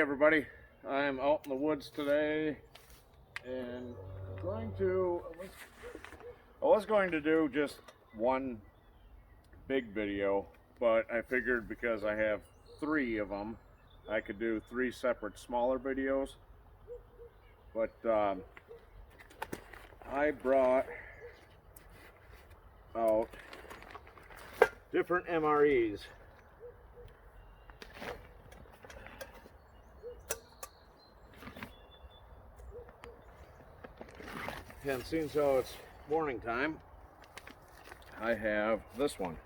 everybody, I'm out in the woods today and I was going to do just one big video, but I figured because I have 3 of them I could do 3 separate smaller videos. But I brought out different MREs. And since it's morning time, I have this one.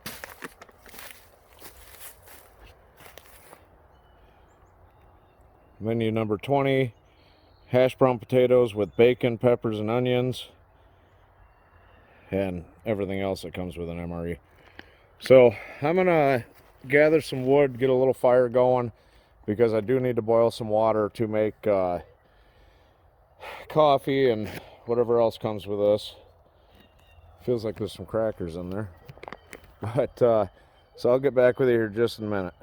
Menu number 20, hash brown potatoes with bacon, peppers, and onions, and everything else that comes with an MRE. So I'm gonna gather some wood, get a little fire going, because I do need to boil some water to make coffee and whatever else comes with this. Feels like there's some crackers in there. But so I'll get back with you here just in a minute.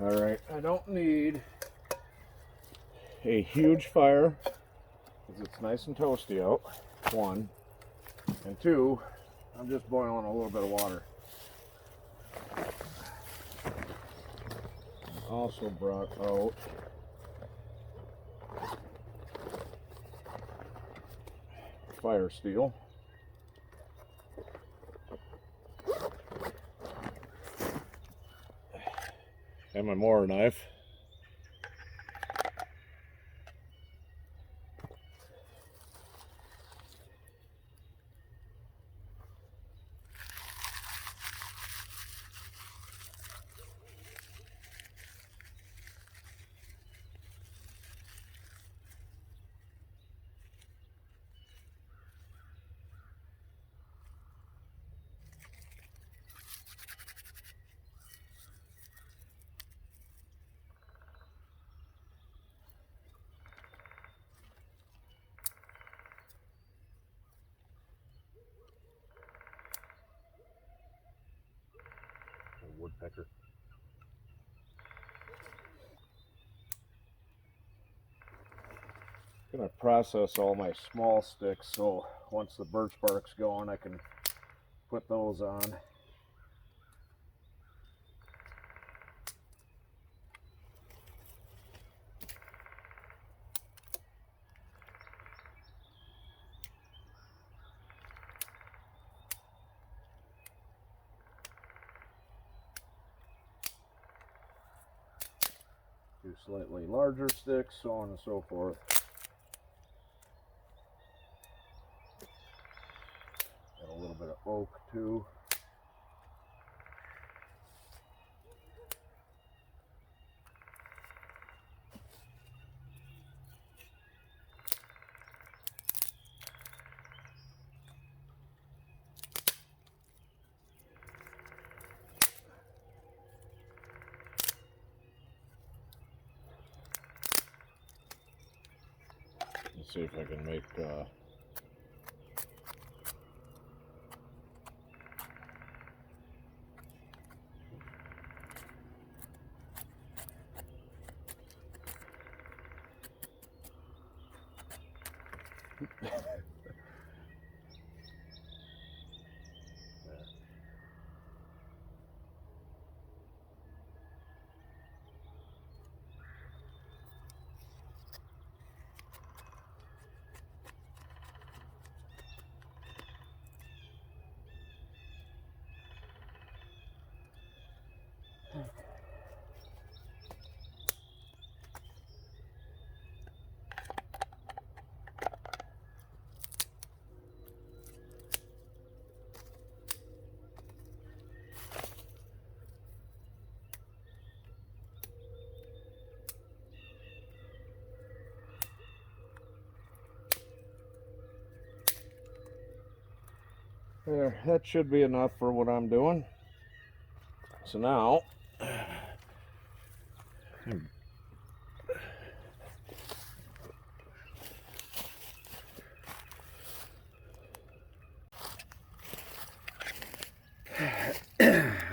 Alright, I don't need a huge fire because it's nice and toasty out, 1. And 2, I'm just boiling a little bit of water. I also brought out fire steel. And my MRE knife. Woodpecker. I'm gonna process all my small sticks, so once the birch bark's going, I can put those on. Do slightly larger sticks, so on and so forth. Got a little bit of oak too. Let's see if I can make there. That should be enough for what I'm doing. So now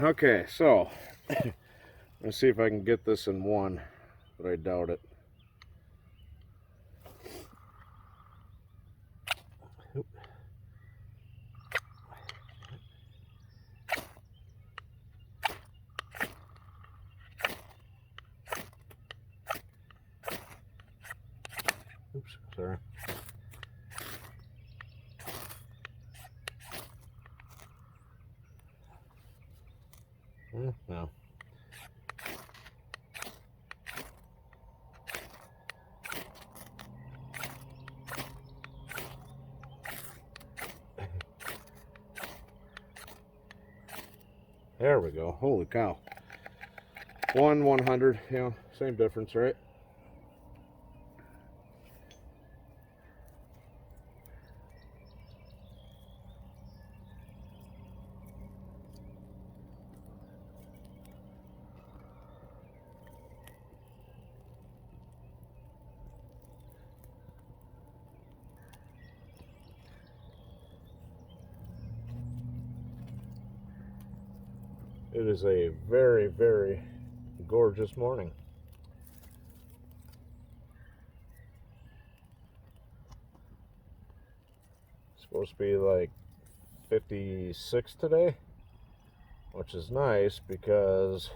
okay, so let's see if I can get this in one, but I doubt it. Oops, sorry. No. There we go. Holy cow. 1/100, you know, same difference, right? It is a very, very gorgeous morning. It's supposed to be like 56 today, which is nice because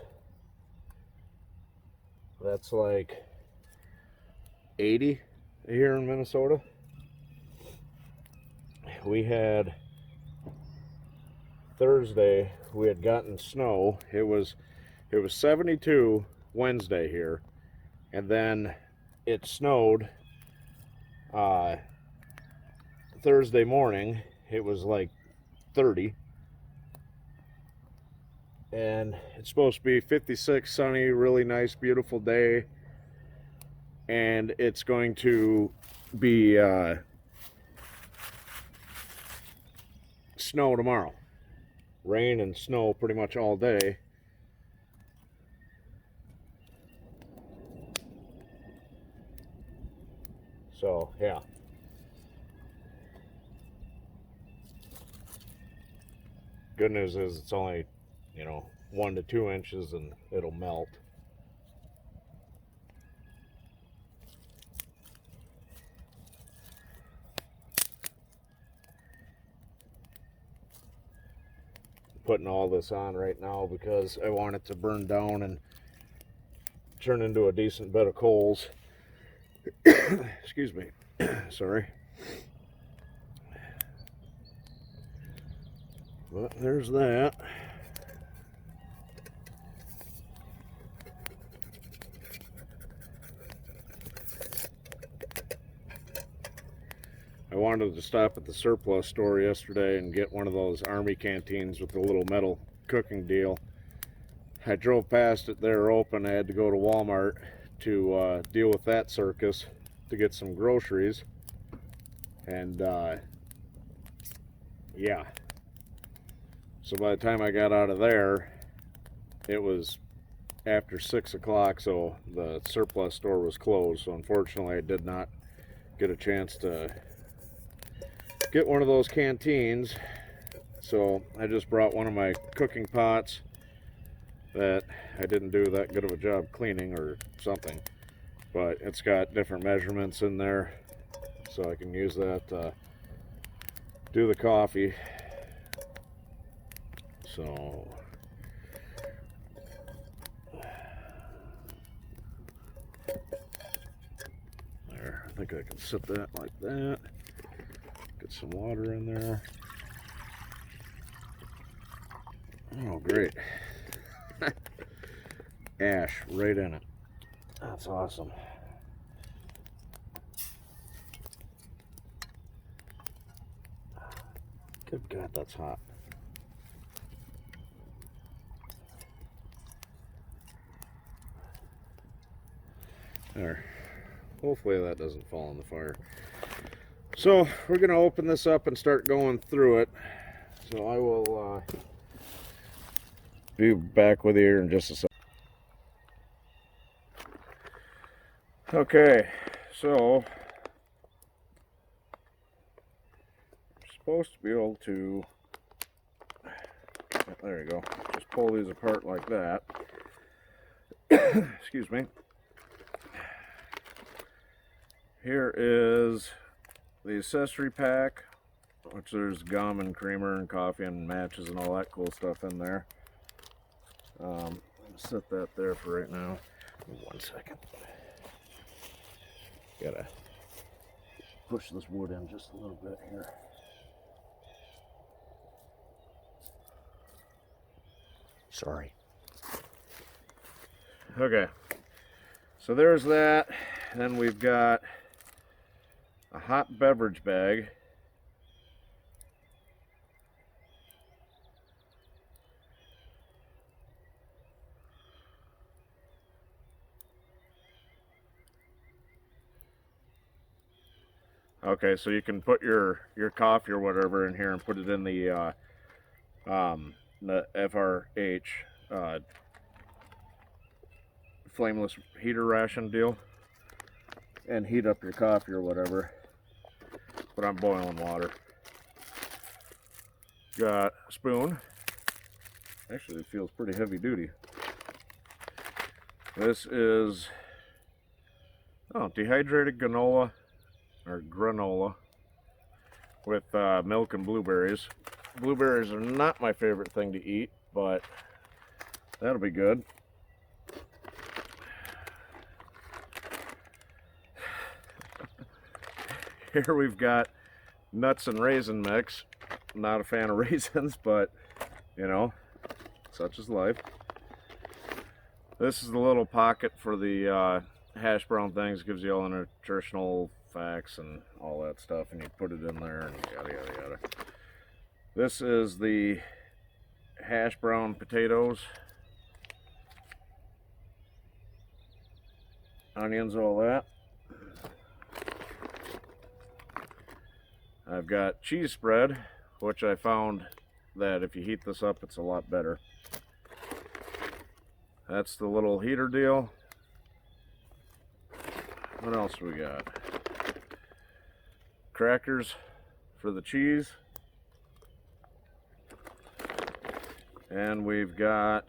that's like 80 here in Minnesota. We had Thursday, we had gotten snow. It was 72 Wednesday here, and then it snowed Thursday morning. It was like 30, and it's supposed to be 56, sunny, really nice, beautiful day, and it's going to be snow tomorrow. Rain and snow pretty much all day. So yeah, good news is it's only, you know, 1 to 2 inches and it'll melt. Putting all this on right now because I want it to burn down and turn into a decent bed of coals. Excuse me. Sorry. But there's that. I wanted to stop at the surplus store yesterday and get one of those army canteens with the little metal cooking deal. I drove past it, they're open. I had to go to Walmart to deal with that circus to get some groceries. And yeah. So by the time I got out of there, it was after 6 o'clock, so the surplus store was closed. So unfortunately I did not get a chance to get one of those canteens. So I just brought one of my cooking pots that I didn't do that good of a job cleaning or something, but it's got different measurements in there, so I can use that to do the coffee. So there, I think I can set that like that. Get some water in there. Oh, great. Ash right in it. That's awesome. Good God, that's hot. There. Hopefully that doesn't fall in the fire. So we're going to open this up and start going through it. So I will be back with you in just a second. Okay, so I'm supposed to be able to, there you go, just pull these apart like that. Excuse me. Here is the accessory pack, which there's gum and creamer and coffee and matches and all that cool stuff in there. Set that there for right now. 1 second. Gotta push this wood in just a little bit here. Sorry. Okay, so there's that. Then we've got a hot beverage bag. Okay, so you can put your coffee or whatever in here and put it in the FRH flameless heater ration deal and heat up your coffee or whatever. But I'm boiling water. Got a spoon. Actually, it feels pretty heavy duty. This is dehydrated granola with milk and blueberries. Blueberries are not my favorite thing to eat, but that'll be good. Here we've got nuts and raisin mix. Not a fan of raisins, but you know, such is life. This is the little pocket for the hash brown things. Gives you all the nutritional facts and all that stuff, and you put it in there and yada yada yada. This is the hash brown potatoes, onions, all that. I've got cheese spread, which I found that if you heat this up, it's a lot better. That's the little heater deal. What else we got? Crackers for the cheese. And we've got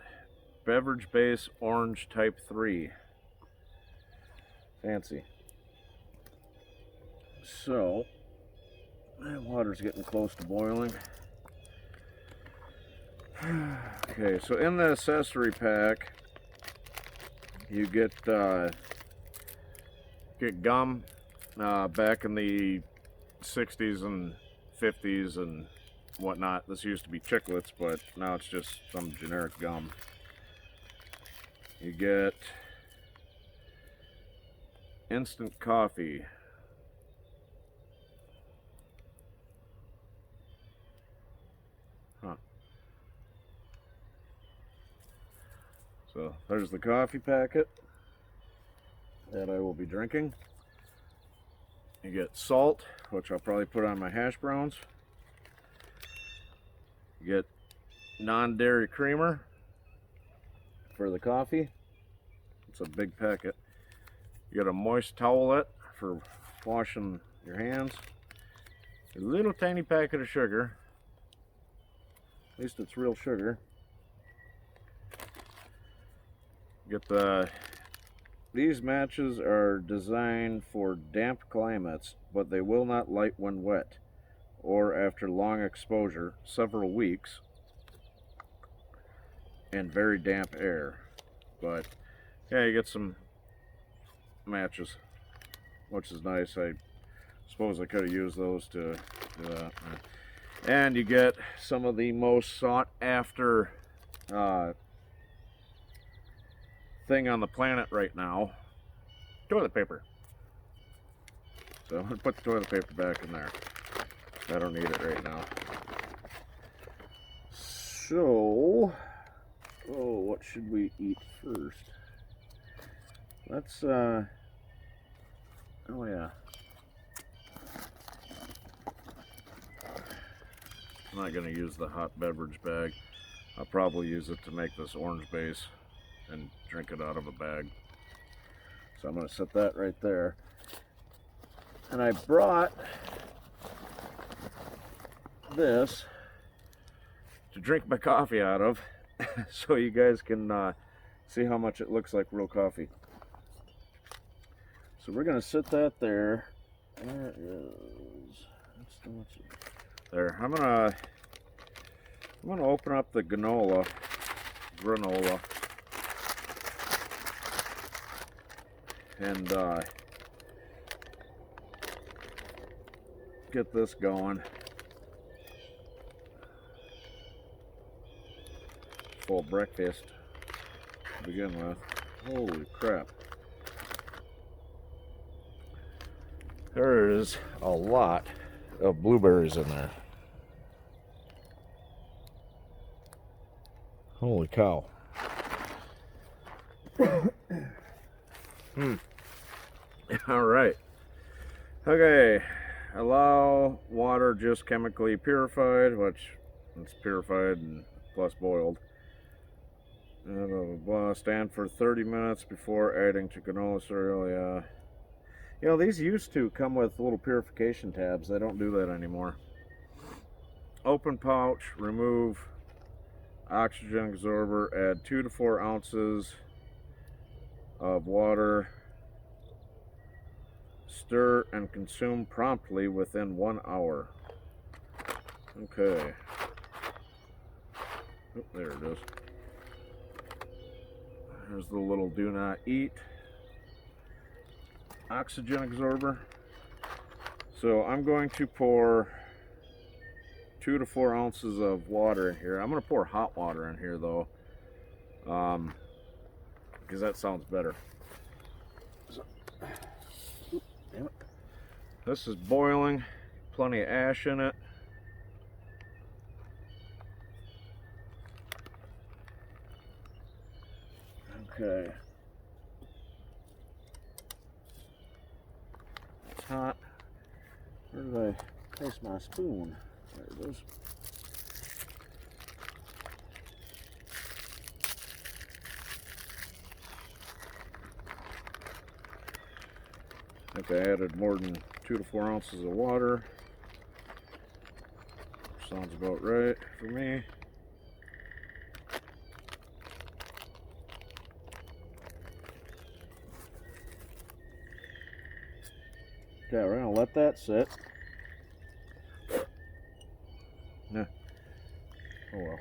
beverage base orange type 3. Fancy. So, that water's getting close to boiling. Okay, so in the accessory pack, you get gum. Back in the 60s and 50s and whatnot, this used to be Chiclets, but now it's just some generic gum. You get instant coffee. So there's the coffee packet that I will be drinking. You get salt, which I'll probably put on my hash browns. You get non-dairy creamer for the coffee. It's a big packet. You get a moist towelette for washing your hands. A little tiny packet of sugar. At least it's real sugar. Get these matches are designed for damp climates, but they will not light when wet or after long exposure, several weeks, and very damp air. But yeah, you get some matches, which is nice. I suppose I could have used those to do that. And you get some of the most sought after thing on the planet right now, toilet paper. So I'm gonna put the toilet paper back in there. I don't need it right now. So, what should we eat first? Let's, oh yeah. I'm not gonna use the hot beverage bag. I'll probably use it to make this orange base and drink it out of a bag. So I'm gonna set that right there. And I brought this to drink my coffee out of so you guys can see how much it looks like real coffee. So we're gonna sit that there. There is, there. I'm gonna open up the granola and get this going. Full breakfast to begin with. Holy crap. There is a lot of blueberries in there. Holy cow. All right. Okay. Allow water just chemically purified, which it's purified and plus boiled. Blah, blah, blah. Stand for 30 minutes before adding to canola cereal. Yeah. You know, these used to come with little purification tabs. They don't do that anymore. Open pouch, remove oxygen absorber, add 2 to 4 ounces of water. Stir and consume promptly within 1 hour. Okay. Oh, there it is. There's the little do not eat oxygen absorber. So I'm going to pour 2 to 4 ounces of water in here. I'm going to pour hot water in here though, because that sounds better. So, damn it. This is boiling, plenty of ash in it. Okay. It's hot. Where did I place my spoon? There it is. I think I added more than 2 to 4 ounces of water. Sounds about right for me. Okay, we're gonna let that sit. Yeah. Oh well.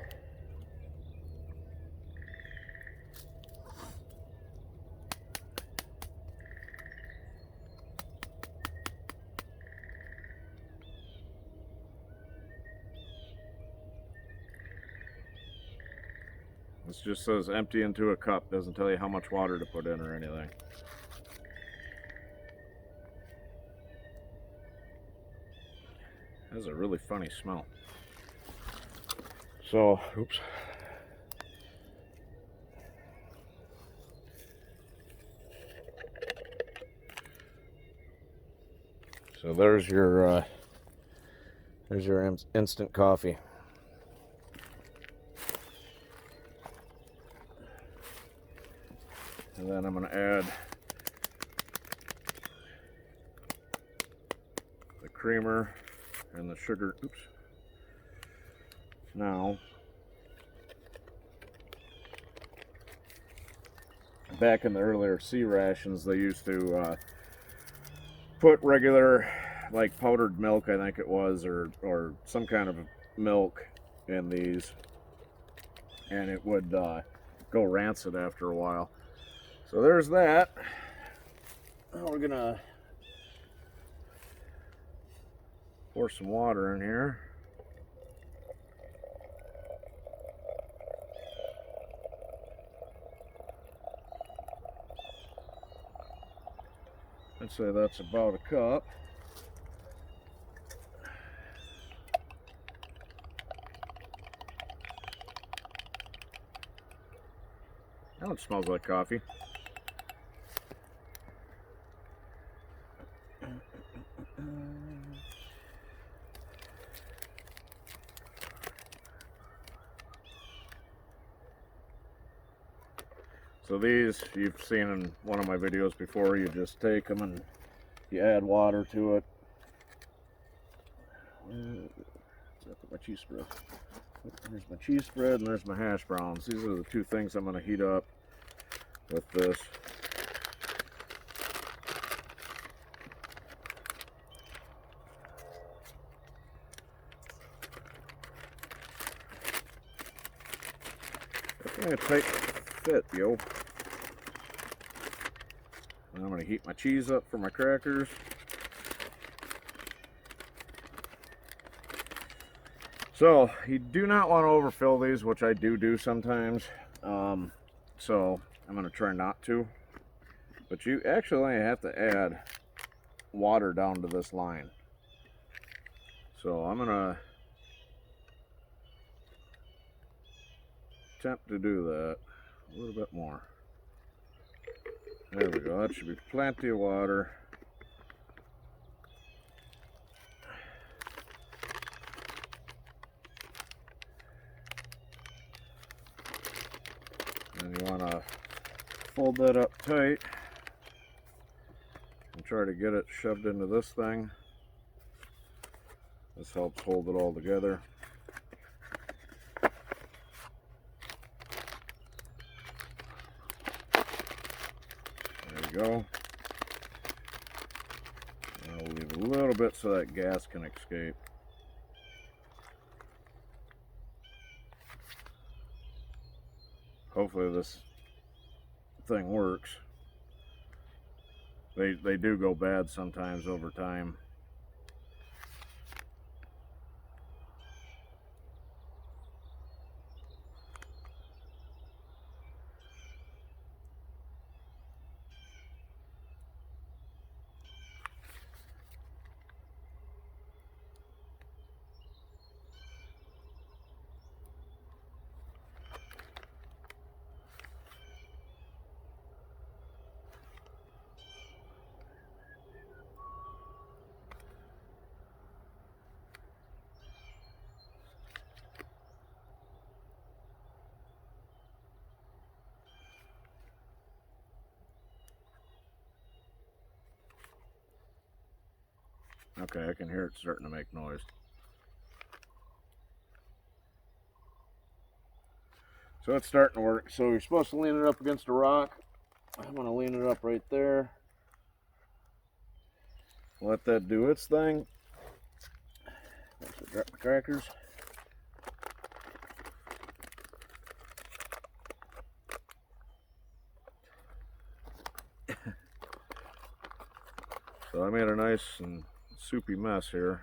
This just says empty into a cup. Doesn't tell you how much water to put in or anything. Has a really funny smell. So, oops. So there's your instant coffee. And then I'm going to add creamer and the sugar. Oops. Now, back in the earlier C rations, they used to put regular, like powdered milk, I think it was, or some kind of milk in these, and it would go rancid after a while. So there's that. Now we're gonna pour some water in here. I'd say that's about a cup. Now it smells like coffee. So these, you've seen in one of my videos before, you just take them and you add water to it. My cheese spread. There's my cheese spread and there's my hash browns. These are the two things I'm going to heat up with this. Definitely a tight fit, yo. And I'm going to heat my cheese up for my crackers. So you do not want to overfill these, which I do sometimes. So I'm going to try not to. But you actually have to add water down to this line. So I'm going to attempt to do that a little bit more. There we go. That should be plenty of water. And you want to fold that up tight and try to get it shoved into this thing. This helps hold it all together. There we go. I'll leave a little bit so that gas can escape. Hopefully this thing works. They do go bad sometimes over time. Okay, I can hear it starting to make noise. So it's starting to work. So you're supposed to lean it up against a rock. I'm going to lean it up right there. Let that do its thing. Drop my crackers. So I made a nice and soupy mess here.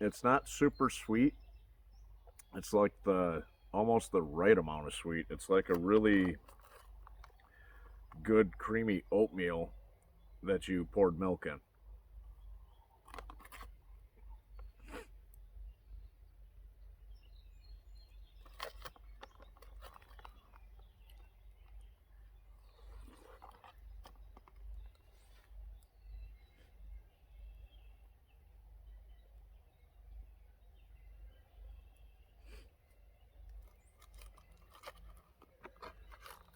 It's not super sweet. It's like almost the right amount of sweet. It's like a really good creamy oatmeal that you poured milk in.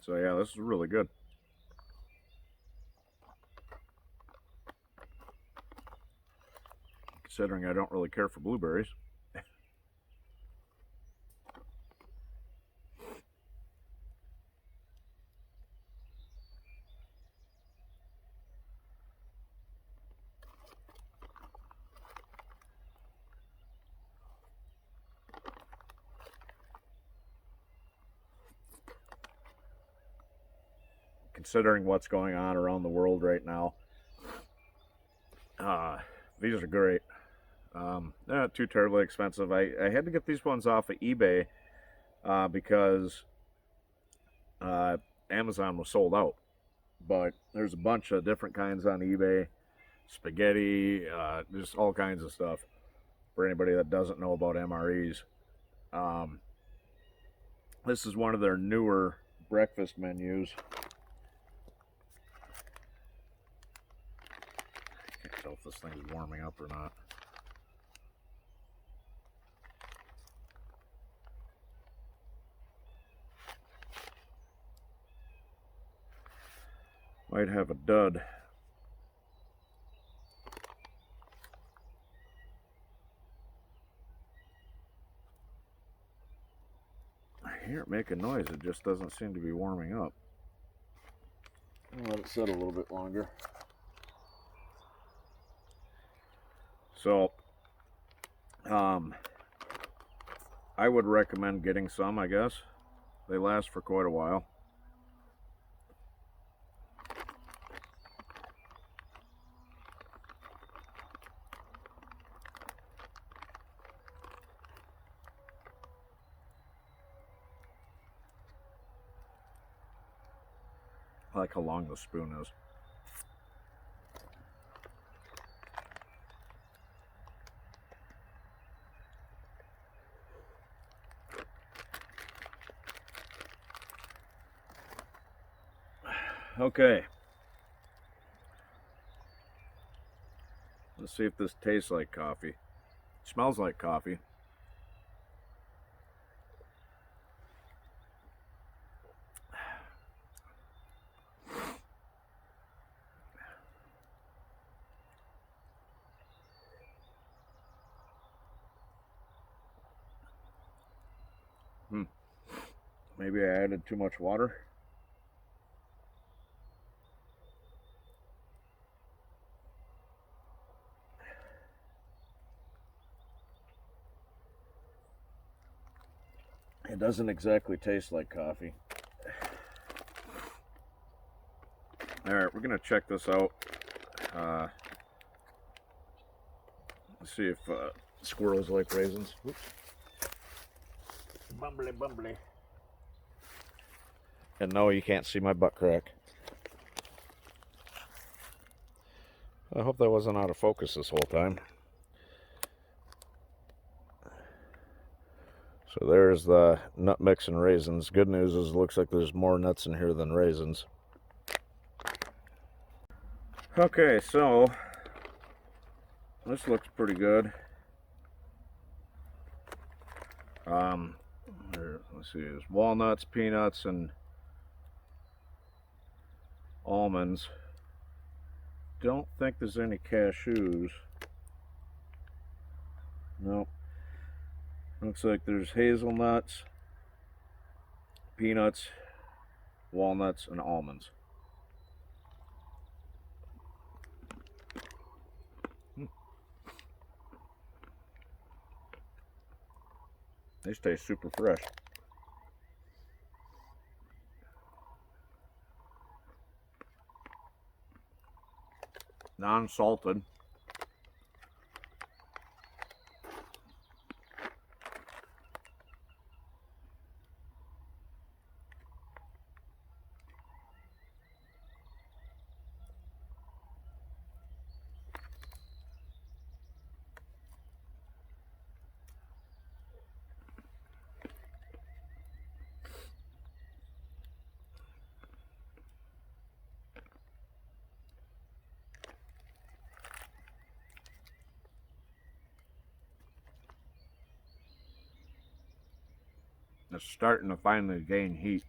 So yeah, this is really good. Considering I don't really care for blueberries. Considering what's going on around the world right now, these are great. Not too terribly expensive. I had to get these ones off of eBay because Amazon was sold out. But there's a bunch of different kinds on eBay. Spaghetti, just all kinds of stuff for anybody that doesn't know about MREs. This is one of their newer breakfast menus. I can't tell if this thing is warming up or not. Might have a dud. I hear it making noise, it just doesn't seem to be warming up. I'll let it sit a little bit longer. So, I would recommend getting some, I guess. They last for quite a while. I like how long the spoon is. Okay. Let's see if this tastes like coffee. It smells like coffee. Maybe I added too much water. It doesn't exactly taste like coffee. Alright, we're going to check this out. Let's see if squirrels like raisins. Oops. Bumbly, bumbly. And no, you can't see my butt crack. I hope that wasn't out of focus this whole time. So there's the nut mix and raisins. Good news is it looks like there's more nuts in here than raisins. Okay, so this looks pretty good. Let's see, there's walnuts, peanuts, and almonds. Don't think there's any cashews. Nope. Looks like there's hazelnuts, peanuts, walnuts, and almonds. These taste super fresh. Non-salted. It's starting to finally gain heat.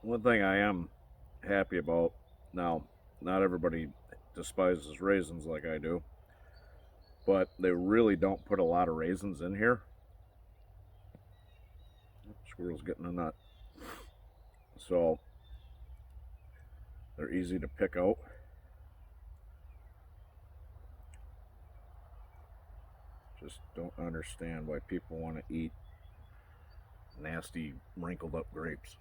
One thing I am happy about now, not everybody despises raisins like I do, but they really don't put a lot of raisins in here. Squirrel's getting a nut. So they're easy to pick out. Just don't understand why people want to eat nasty, wrinkled up grapes.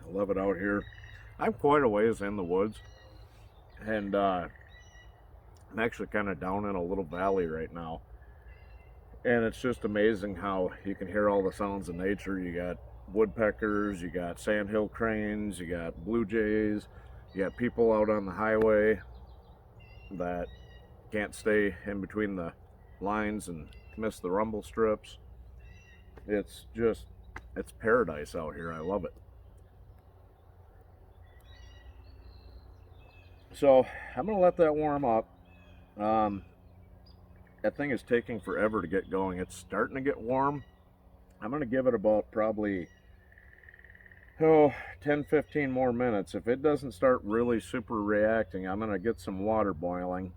I love it out here. I'm quite a ways in the woods, and I'm actually kind of down in a little valley right now. And it's just amazing how you can hear all the sounds of nature. You got woodpeckers, you got sandhill cranes, you got blue jays, you got people out on the highway that can't stay in between the lines and miss the rumble strips. It's paradise out here. I love it. So I'm gonna let that warm up. That thing is taking forever to get going. It's starting to get warm. I'm gonna give it about probably 10-15 more minutes. If it doesn't start really super reacting, I'm gonna get some water boiling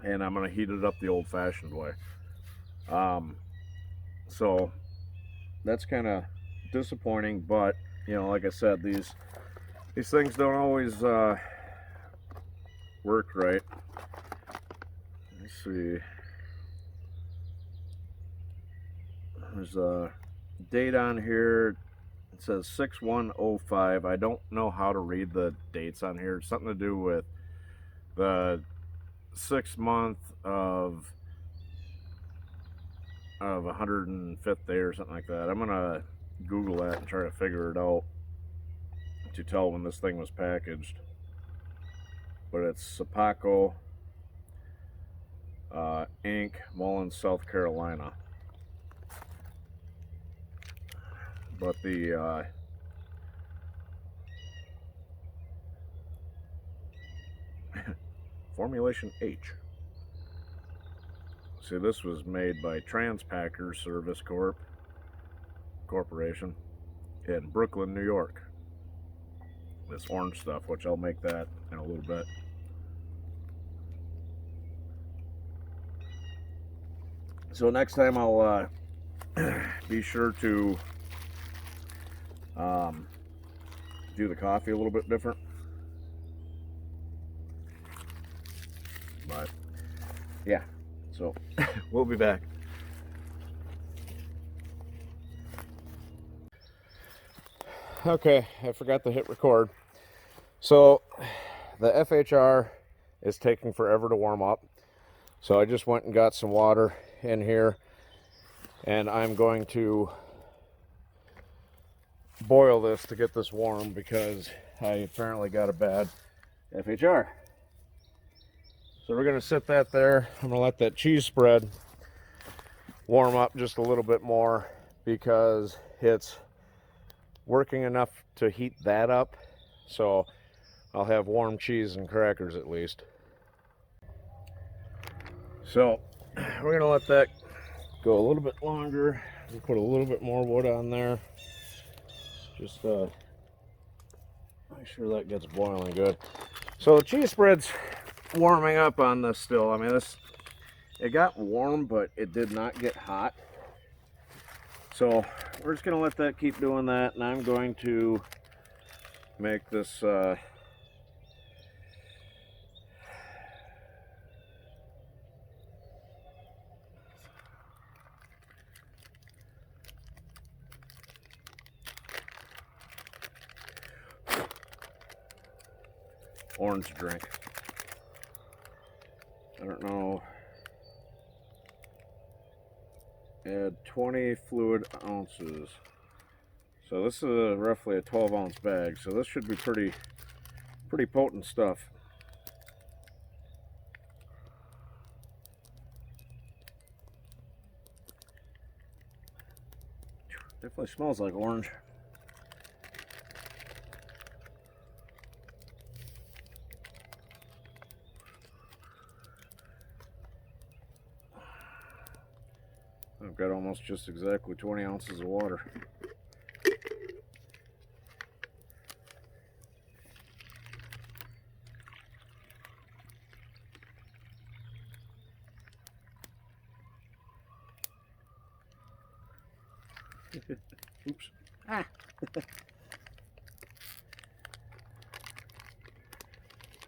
and I'm gonna heat it up the old-fashioned way. So that's kind of disappointing, but you know, like I said, these things don't always work right. Let's see. There's a date on here. It says 6105. I don't know how to read the dates on here. It's something to do with the 6th month of 105th day or something like that. I'm gonna Google that and try to figure it out to tell when this thing was packaged. But it's Sapaco Inc., Mullins, South Carolina. But the Formulation H. See, this was made by Transpacker Service Corporation in Brooklyn, New York. This orange stuff, which I'll make that in a little bit. So next time I'll be sure to do the coffee a little bit different. But yeah, so we'll be back. Okay, I forgot to hit record. So the FHR is taking forever to warm up. So I just went and got some water in here and I'm going to boil this to get this warm because I apparently got a bad FHR. So we're going to sit that there. I'm going to let that cheese spread warm up just a little bit more because it's working enough to heat that up. So I'll have warm cheese and crackers at least. So we're going to let that go a little bit longer and put a little bit more wood on there. Just make sure that gets boiling good. So the cheese spread's warming up on this still. I mean, it got warm, but it did not get hot. So we're just gonna let that keep doing that, and I'm going to make this orange drink. I don't know. Add 20 fluid ounces. So this is roughly a 12-ounce bag. So this should be pretty potent stuff. Definitely smells like orange. I've got almost just exactly 20 ounces of water. Oops. Ah.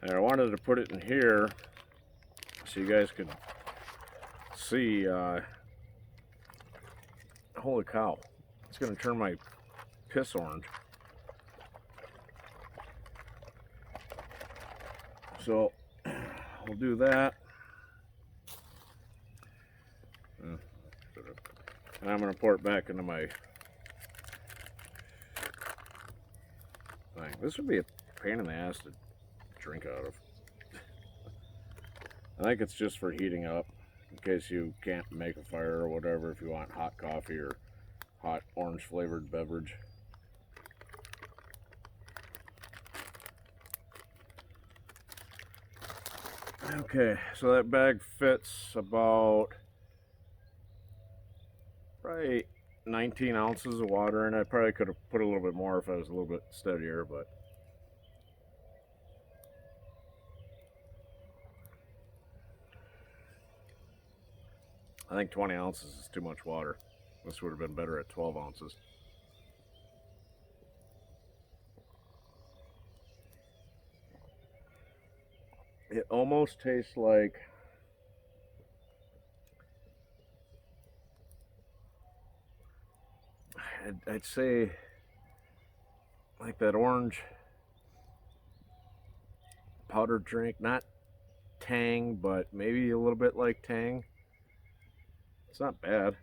And I wanted to put it in here so you guys could see. Holy cow, it's going to turn my piss orange. So we'll do that. And I'm going to pour it back into my thing. This would be a pain in the ass to drink out of. I think it's just for heating up, in case you can't make a fire or whatever, if you want hot coffee or hot orange flavored beverage. Okay, so that bag fits about probably 19 ounces of water, and I probably could have put a little bit more if I was a little bit steadier, but I think 20 ounces is too much water. This would have been better at 12 ounces. It almost tastes like I'd say like that orange powdered drink, not Tang, but maybe a little bit like Tang. It's not bad.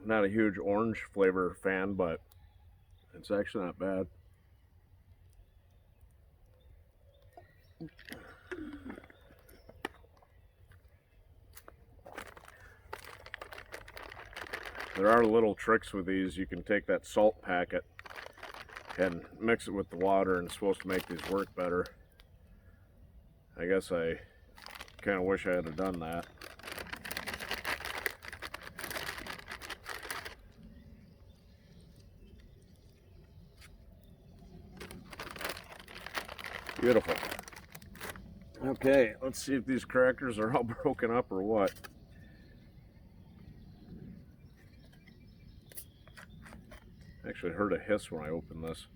I'm not a huge orange flavor fan, but it's actually not bad. There are little tricks with these. You can take that salt packet and mix it with the water, and it's supposed to make these work better. I guess I kind of wish I had done that. Beautiful. Okay, let's see if these crackers are all broken up or what. I actually heard a hiss when I opened this.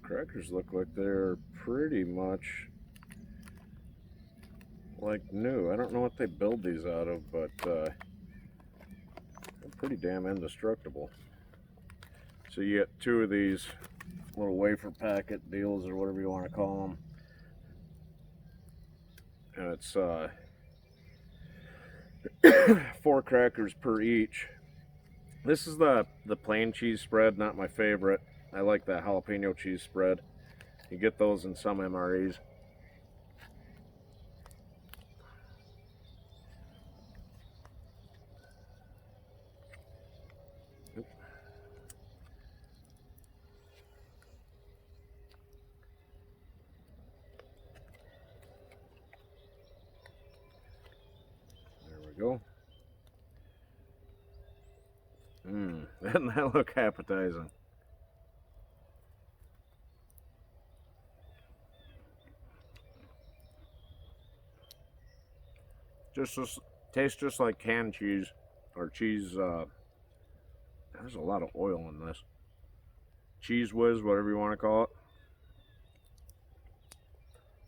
Crackers look like they're pretty much like new. I don't know what they build these out of, but they're pretty damn indestructible. So you get two of these little wafer packet deals, or whatever you want to call them, and it's 4 crackers per each. This is the plain cheese spread, not my favorite. I like that jalapeno cheese spread. You get those in some MREs. we go. Doesn't that look appetizing? Just tastes just like canned cheese or cheese. There's a lot of oil in this. Cheese whiz, whatever you want to call it.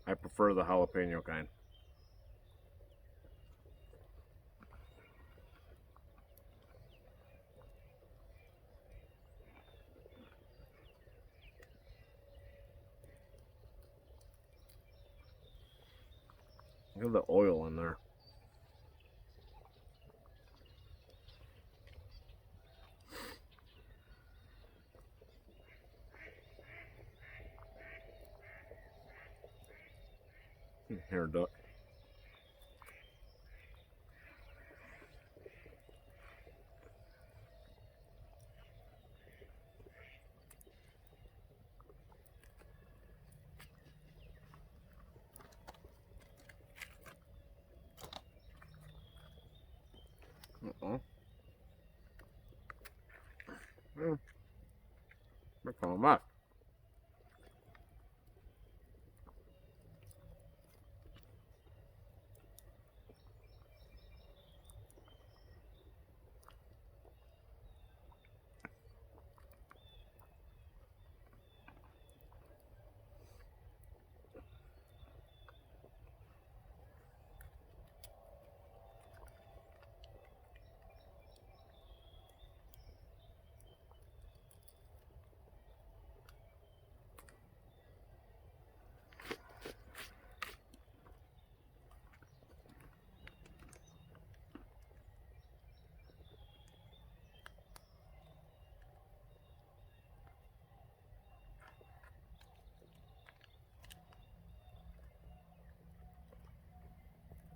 I prefer the jalapeno kind. Look at the oil in there. Here, duck. We're coming back.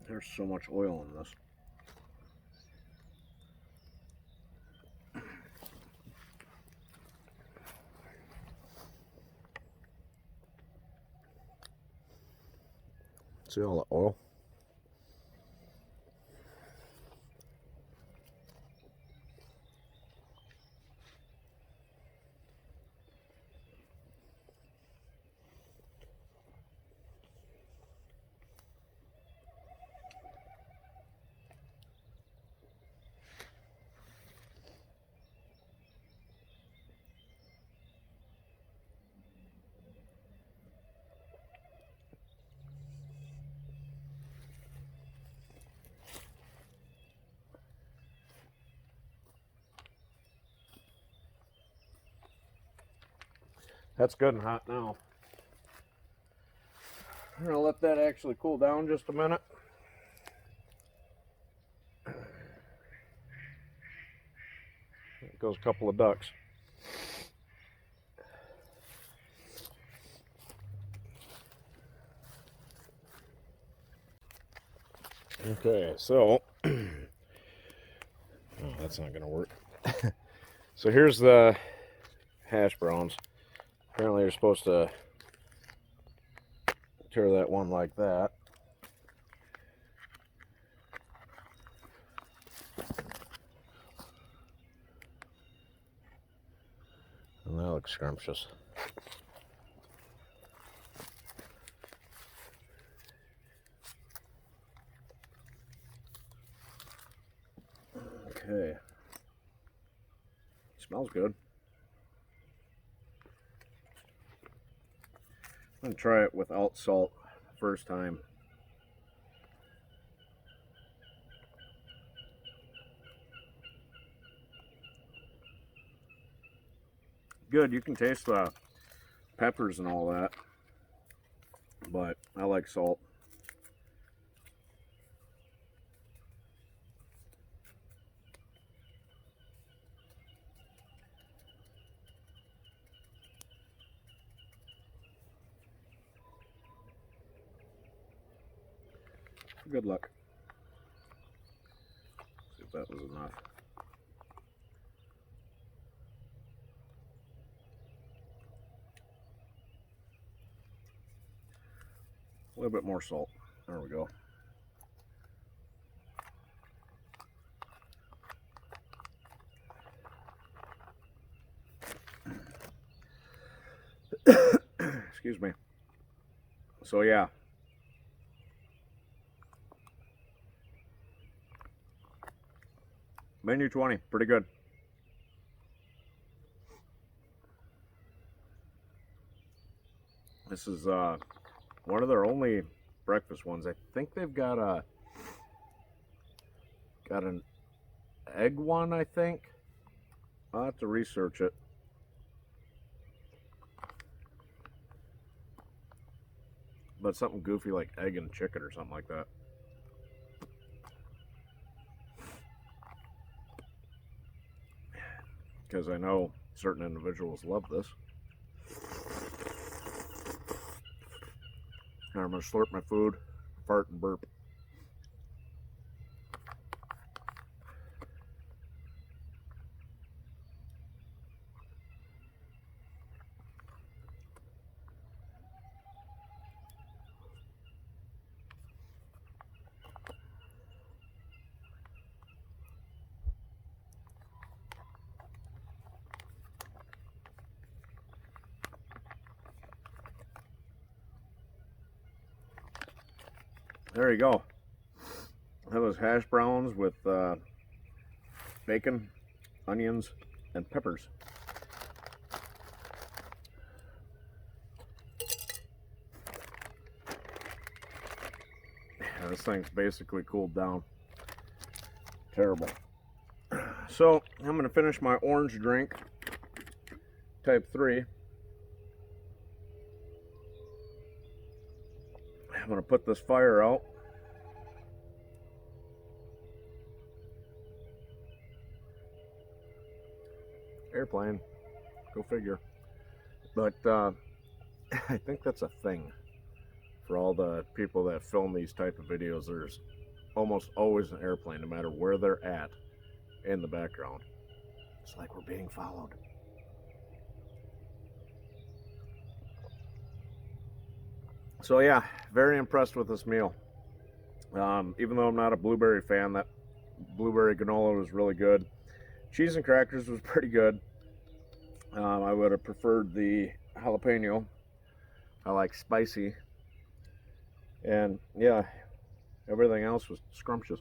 There's so much oil in this. See all the oil? That's good and hot now. I'm gonna let that actually cool down just a minute. There goes a couple of ducks. Okay, so oh, that's not gonna work. So here's the hash browns. Apparently you're supposed to tear that one like that. And that looks scrumptious. Okay. Smells good. I'm gonna try it without salt first time. Good, you can taste the peppers and all that, but I like salt. Good luck. See if that was enough. A little bit more salt. There we go. Excuse me. So yeah. Menu 20, pretty good. This is one of their only breakfast ones. I think they've got an egg one, I think. I'll have to research it. But something goofy like egg and chicken or something like that. Because I know certain individuals love this. Now I'm going to slurp my food, fart, and burp. There you go. That was hash browns with bacon, onions, and peppers. Yeah, this thing's basically cooled down. Terrible. So I'm going to finish my orange drink, type 3. I'm going to put this fire out. Airplane. Go figure. But I think that's a thing for all the people that film these type of videos. There's almost always an airplane, no matter where they're at, in the background. It's like we're being followed. So yeah, very impressed with this meal. Even though I'm not a blueberry fan, that blueberry granola was really good. Cheese and crackers was pretty good. I would have preferred the jalapeno. I like spicy. And yeah, everything else was scrumptious.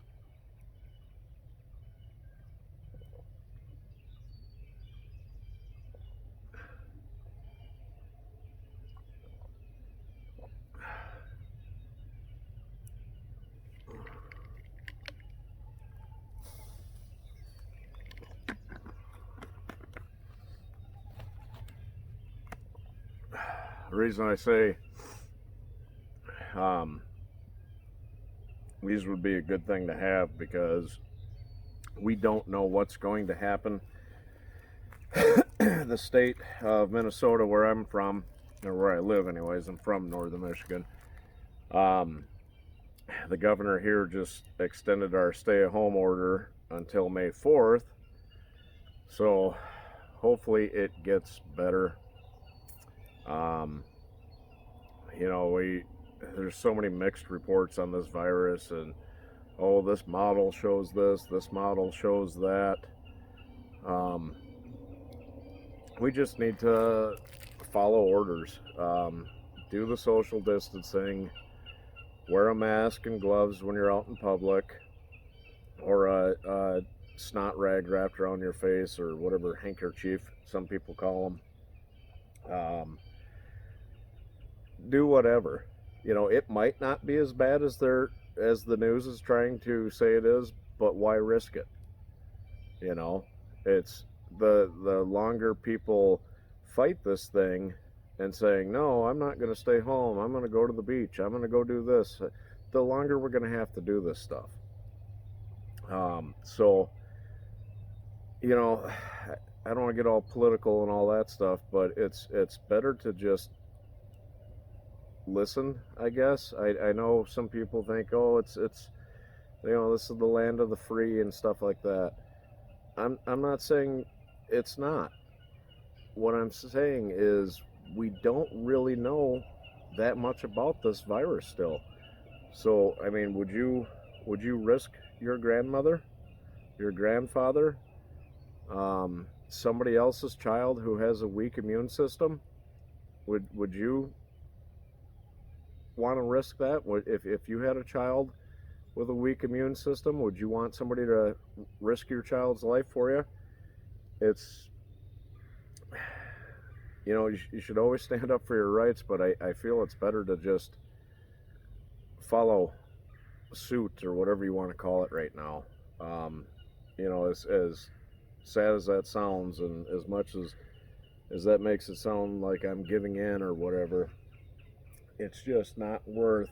The reason I say these would be a good thing to have, because we don't know what's going to happen. The state of Minnesota, where I'm from, or where I live anyways, I'm from northern Michigan. The governor here just extended our stay-at-home order until May 4th. So hopefully it gets better. You know, there's so many mixed reports on this virus, and oh, this model shows this model shows that. We just need to follow orders. Do the social distancing, wear a mask and gloves when you're out in public, or a snot rag wrapped around your face, or whatever, handkerchief some people call them. Do whatever. You know, it might not be as bad as the news is trying to say it is, but why risk it? You know, it's the longer people fight this thing and saying, no, I'm not going to stay home, I'm going to go to the beach, I'm going to go do this, the longer we're going to have to do this stuff. So, you know, I don't want to get all political and all that stuff, but it's better to just listen, I guess. I know some people think, oh, it's you know, this is the land of the free and stuff like that. I'm not saying it's not. What I'm saying is we don't really know that much about this virus still. So, I mean, would you risk your grandmother, your grandfather, somebody else's child who has a weak immune system? Would you want to risk that? If you had a child with a weak immune system, would you want somebody to risk your child's life for you? It's, you know, you should always stand up for your rights, but I feel it's better to just follow suit, or whatever you want to call it right now. You know, as sad as that sounds, and as much as that makes it sound like I'm giving in or whatever, it's just not worth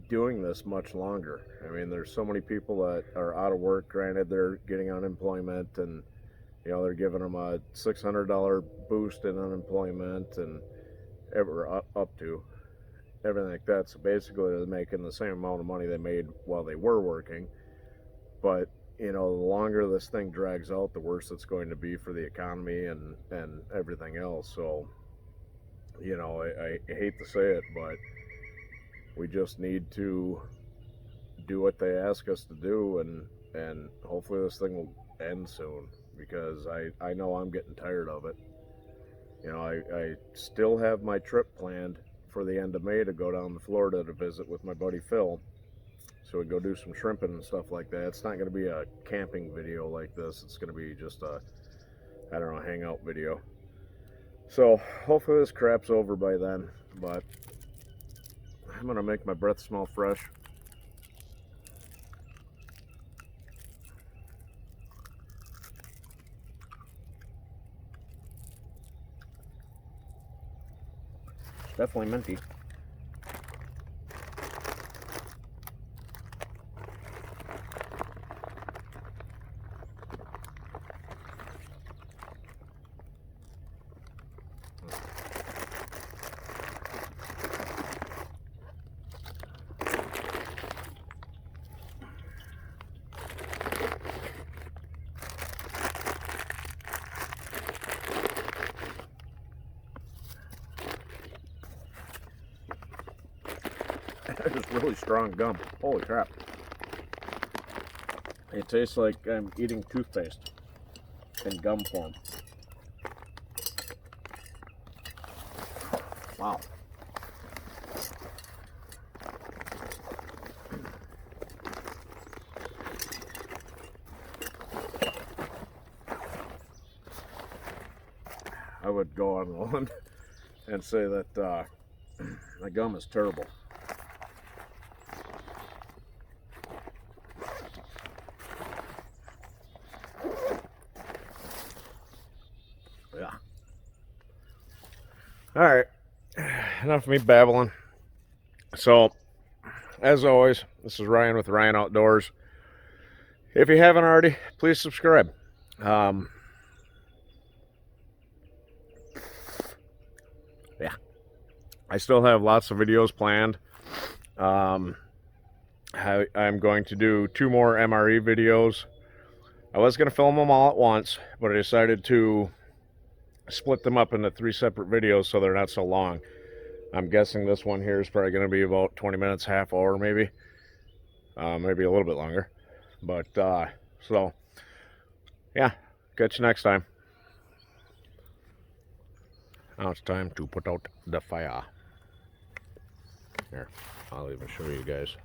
doing this much longer. I mean, there's so many people that are out of work. Granted, they're getting unemployment, and you know, they're giving them a $600 boost in unemployment, and ever up to everything like that. So basically, they're making the same amount of money they made while they were working. But you know, the longer this thing drags out, the worse it's going to be for the economy and everything else. So, you know, I hate to say it, but we just need to do what they ask us to do, and hopefully this thing will end soon, because I know I'm getting tired of it. You know, I still have my trip planned for the end of May to go down to Florida to visit with my buddy Phil. So we go do some shrimping and stuff like that. It's not going to be a camping video like this. It's going to be just a, I don't know, hangout video. So hopefully this crap's over by then. But I'm going to make my breath smell fresh. It's definitely minty. That is really strong gum. Holy crap. It tastes like I'm eating toothpaste in gum form. Wow. I would go on one and say that the gum is terrible. Yeah. All right. Enough of me babbling. So, as always, this is Ryan with Ryan Outdoors. If you haven't already, please subscribe. Yeah. I still have lots of videos planned. I'm going to do 2 more MRE videos. I was going to film them all at once, but I decided to split them up into 3 separate videos so they're not so long. I'm guessing this one here is probably going to be about 20 minutes, half hour maybe. Maybe a little bit longer. But, so, yeah, catch you next time. Now it's time to put out the fire. Here, I'll even show you guys.